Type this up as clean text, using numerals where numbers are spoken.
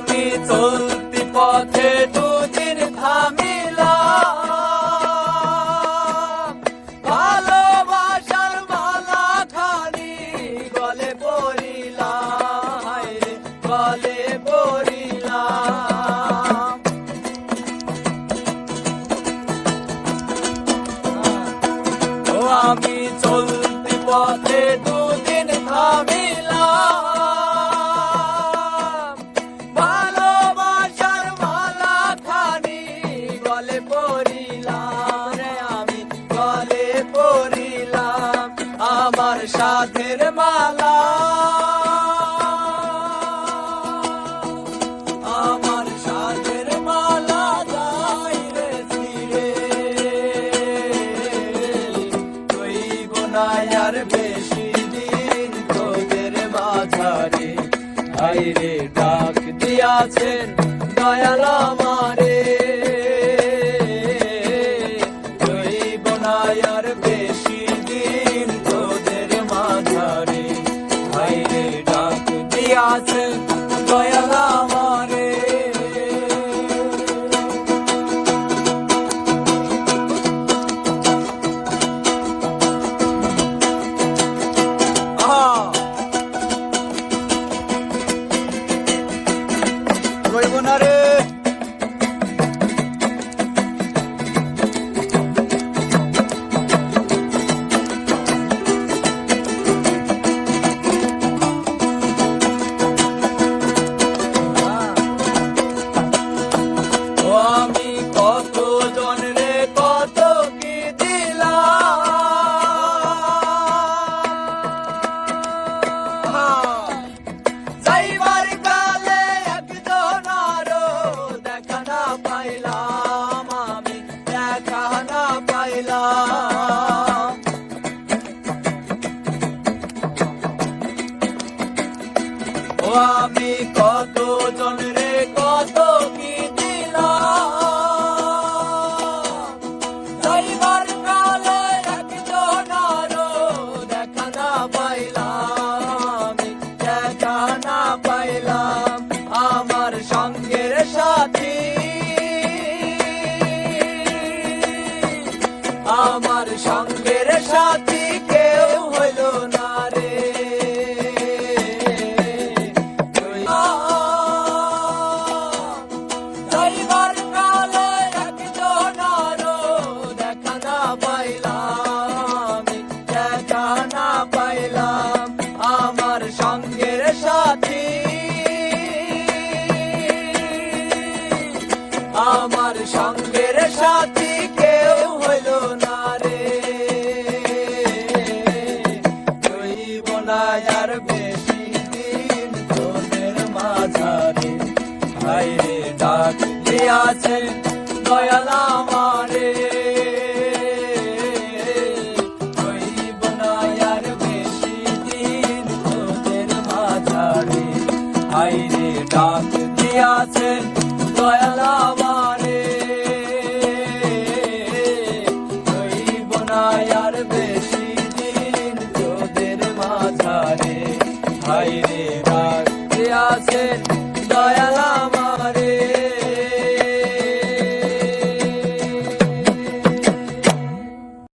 আমি চলতি পথে দুদিন থামিলাম, ভালোবাসার মালা খানি গলে পরিলাম, হায়রে গলে পরিলাম। ও আমি চলতি পথে দুদিন থামিলাম, ভালোবাসার মালা খানি গলে পরিলাম রে, আমি গলে পরিলাম। আমার সাধের মালা, আমার সাধের মালা যাই রে ছিঁড়ে, রইব না আর বেশি দিন তোদের মাঝারে। হায়রে ডাক দিয়াছেন দয়াল আমারে, রইব না আর বেশি দিন তোদের মাঝারে। হায়রে ডাক দিয়াছেন দয়াল আমারে। রইব না রে। ও আমি কত জন রে কত কি দিলাম, যাইবার কালে একজন আরো দেখা না পাইলাম, আমি দেখা না পাইলাম। ও আমি কত জন রে কত কি দিলাম, যাইবার কালে একজন আরো দেখা না পাইলাম, দেখা না পাইলাম। আমার সঙ্গের সাথী, আমার সঙ্গের সাথী কেউ হইল না রে। যাইবার কালে একজন আরো দেখা না পাইলাম, দেখা না পাইলাম। আমার সঙ্গের সাথী, আমার সঙ্গের সাথী কেউ হইল না রে। রইব না আর বেশি দিন তোদের মাঝারে। হায়রে ডাক দিয়াছেন দয়াল আমারে, রইব না আর বেশি দিন তোদের মাঝারে। হায়রে ডাক দিয়াছেন দয়াল আমারে, রইব না আর বেশি দিন তোদের মাঝারে। হায়রে ডাক দিয়াছেন দয়াল